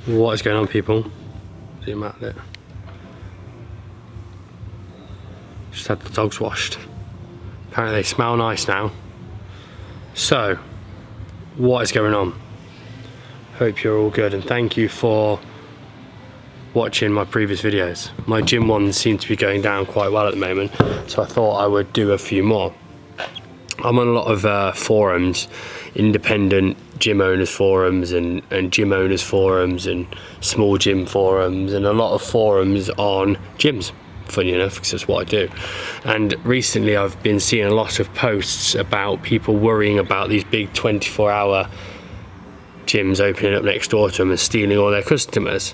What is going on, people? Zoom out a bit. Just had the dogs washed. Apparently they smell nice now. So, what is going on? Hope you're all good, and thank you for watching my previous videos. My gym ones seem to be going down quite well at the moment, so I thought I would do a few more. I'm on a lot of forums, independent gym owners forums and gym owners forums and small gym forums, and a lot of forums on gyms, funny enough, because that's what I do. And recently I've been seeing a lot of posts about people worrying about these big 24-hour gyms opening up next door to them and stealing all their customers,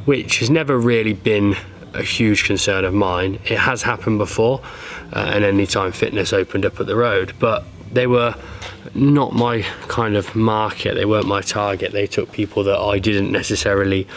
which has never really been a huge concern of mine. It has happened before, and Anytime Fitness opened up at the road, but they were not my kind of market. They weren't my target. They took people that I didn't necessarily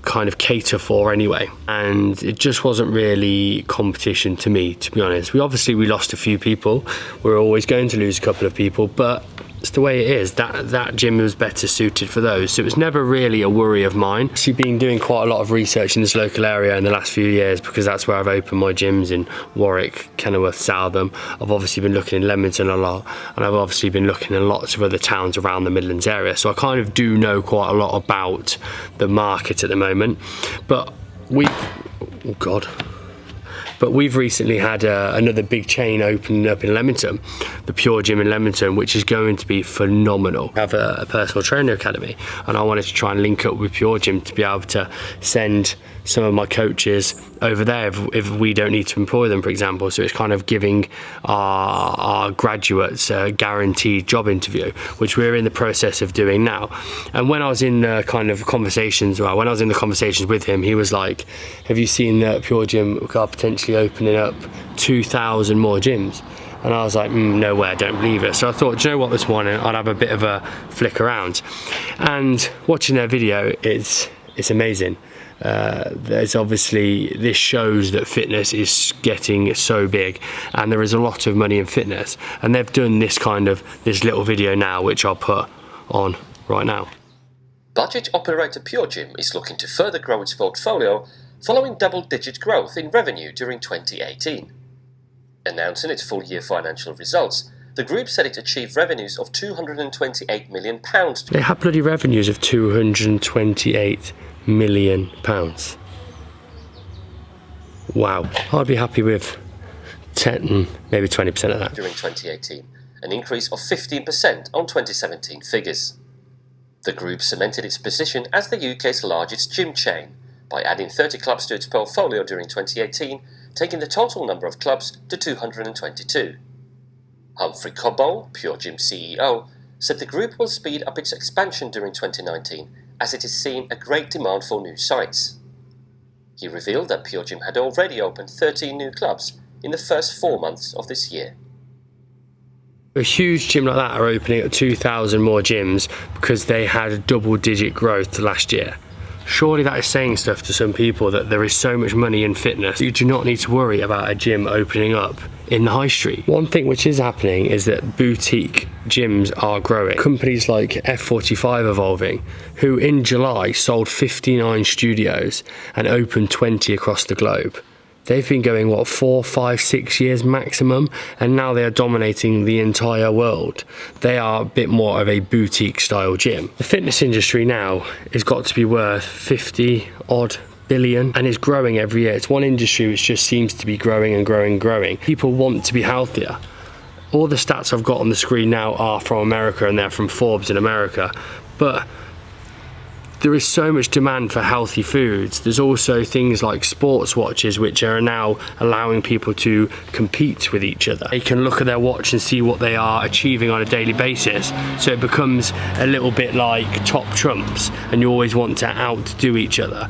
kind of cater for anyway, and it just wasn't really competition to me, to be honest. We lost a few people. We're always going to lose a couple of people, but it's the way it is. That gym was better suited for those, so it was never really a worry of mine. I've been doing quite a lot of research in this local area in the last few years, because that's where I've opened my gyms, in Warwick, Kenilworth, Southam. I've obviously been looking in Leamington a lot, and I've obviously been looking in lots of other towns around the Midlands area, so I kind of do know quite a lot about the market at the moment. But we've recently had another big chain opening up in Leamington, the Pure Gym in Leamington, which is going to be phenomenal. I have a personal trainer academy, and I wanted to try and link up with Pure Gym to be able to send some of my coaches over there if we don't need to employ them, for example. So it's kind of giving our graduates a guaranteed job interview, which we're in the process of doing now. And when I was in the conversations with him, he was like, have you seen that Pure Gym are potentially opening up 2,000 more gyms? And I was like, no way, I don't believe it. So I thought, do you know what, this morning I'd have a bit of a flick around. And watching their video, it's amazing. There's obviously, this shows that fitness is getting so big, and there is a lot of money in fitness, and they've done this little video now, which I'll put on right now. Budget operator Pure Gym is looking to further grow its portfolio following double-digit growth in revenue during 2018. Announcing its full-year financial results, the group said it achieved revenues of £228 million. They have bloody revenues of £228 million. Wow. I'd be happy with 10, maybe 20% of that. During 2018, an increase of 15% on 2017 figures. The group cemented its position as the UK's largest gym chain by adding 30 clubs to its portfolio during 2018, taking the total number of clubs to 222. Humphrey Cobbold, Pure Gym CEO, said the group will speed up its expansion during 2019 as it is seeing a great demand for new sites. He revealed that Pure Gym had already opened 13 new clubs in the first 4 months of this year. A huge gym like that are opening up 2,000 more gyms because they had double-digit growth last year. Surely that is saying stuff to some people, that there is so much money in fitness. You do not need to worry about a gym opening up in the high street. One thing which is happening is that boutique gyms are growing. Companies like F45 Evolving, who in July sold 59 studios and opened 20 across the globe. They've been going, 4, 5, 6 years maximum, and now they are dominating the entire world. They are a bit more of a boutique style gym. The fitness industry now has got to be worth 50 odd billion, and it's growing every year. It's one industry which just seems to be growing and growing and growing. People want to be healthier. All the stats I've got on the screen now are from America, and they're from Forbes in America, but there is so much demand for healthy foods. There's also things like sports watches, which are now allowing people to compete with each other. They can look at their watch and see what they are achieving on a daily basis, so it becomes a little bit like top trumps, and you always want to outdo each other.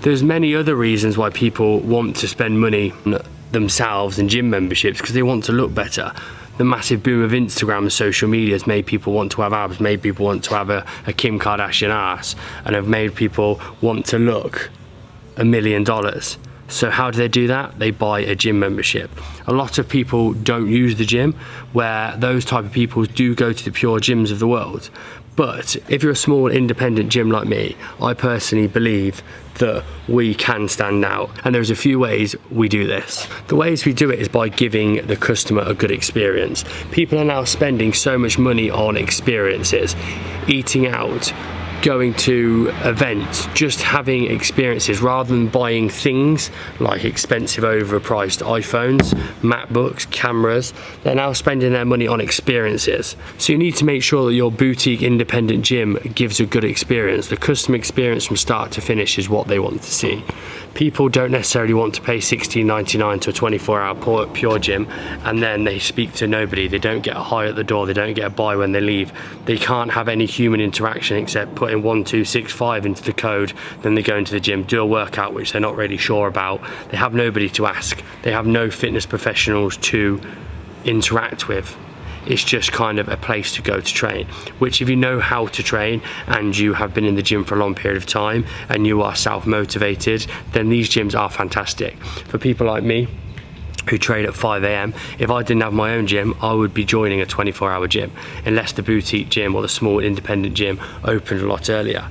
There's many other reasons why people want to spend money on themselves and gym memberships, because they want to look better. The massive boom of Instagram and social media has made people want to have abs, made people want to have a Kim Kardashian ass, and have made people want to look $1 million. So how do they do that? They buy a gym membership. A lot of people don't use the gym, where those type of people do go to the pure gyms of the world. But if you're a small independent gym like me, I personally believe that we can stand out, and there's a few ways we do this. The ways we do it is by giving the customer a good experience. People are now spending so much money on experiences, eating out, going to events, just having experiences rather than buying things like expensive overpriced iPhones, MacBooks, cameras. They're now spending their money on experiences. So you need to make sure that your boutique independent gym gives a good experience. The customer experience from start to finish is what they want to see. People don't necessarily want to pay $16.99 to a 24-hour pure gym and then they speak to nobody. They don't get a hi at the door, they don't get a bye when they leave. They can't have any human interaction except putting 1265 into the code, then they go into the gym, do a workout which they're not really sure about. They have nobody to ask. They have no fitness professionals to interact with. It's just kind of a place to go to train, which if you know how to train and you have been in the gym for a long period of time and you are self-motivated, then these gyms are fantastic. For people like me who train at 5 AM, if I didn't have my own gym, I would be joining a 24-hour gym, unless the boutique gym or the small independent gym opened a lot earlier.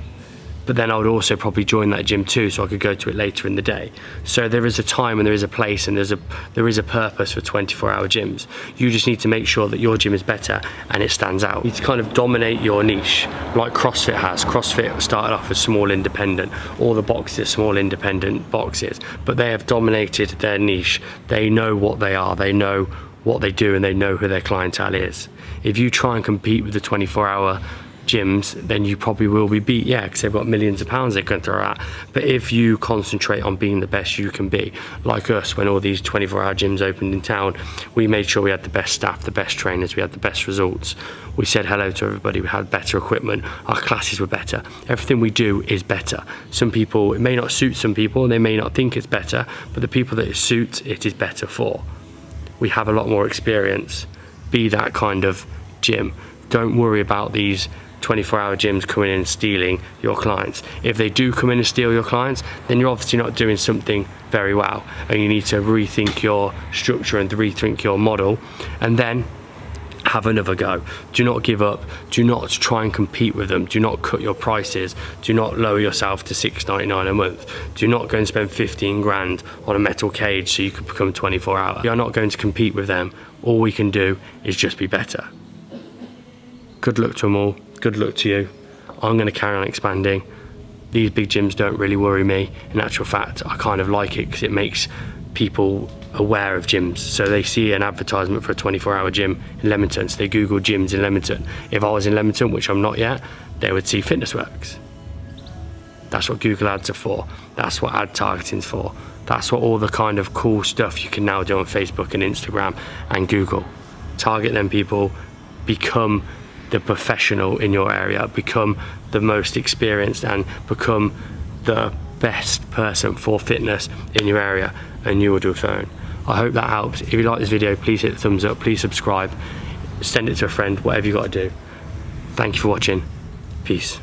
But then I would also probably join that gym too, so I could go to it later in the day. So there is a time and there is a place and there is a purpose for 24-hour gyms. You just need to make sure that your gym is better and it stands out. You need to kind of dominate your niche, like CrossFit has. CrossFit started off as small independent. All the boxes are small independent boxes, but they have dominated their niche. They know what they are, they know what they do, and they know who their clientele is. If you try and compete with the 24-hour gyms, then you probably will be beat, yeah, because they've got millions of pounds they can throw at. But if you concentrate on being the best you can be, like us, when all these 24-hour gyms opened in town, we made sure we had the best staff, the best trainers, we had the best results. We said hello to everybody, we had better equipment, our classes were better. Everything we do is better. Some people, it may not suit some people, and they may not think it's better, but the people that it suits, it is better for. We have a lot more experience. Be that kind of gym. Don't worry about these 24-hour gyms coming in and stealing your clients. If they do come in and steal your clients, then you're obviously not doing something very well, and you need to rethink your structure and rethink your model, and then have another go. Do not give up. Do not try and compete with them. Do not cut your prices. Do not lower yourself to $6.99 a month. Do not go and spend 15 grand on a metal cage so you can become 24-hour. We are not going to compete with them. All we can do is just be better. Good luck to them all. Good luck to you. I'm going to carry on expanding. These big gyms don't really worry me. In actual fact, I kind of like it because it makes people aware of gyms. So they see an advertisement for a 24-hour gym in Leamington, so they Google gyms in Leamington. If I was in Leamington, which I'm not yet, they would see FitnessWorks. That's what Google ads are for. That's what ad targeting's for. That's what all the kind of cool stuff you can now do on Facebook and Instagram and Google. Target them people, become the professional in your area, become the most experienced and become the best person for fitness in your area, and you will do fine. I hope that helps. If you like this video, please hit the thumbs up, please subscribe, send it to a friend, whatever you got to do. Thank you for watching. Peace.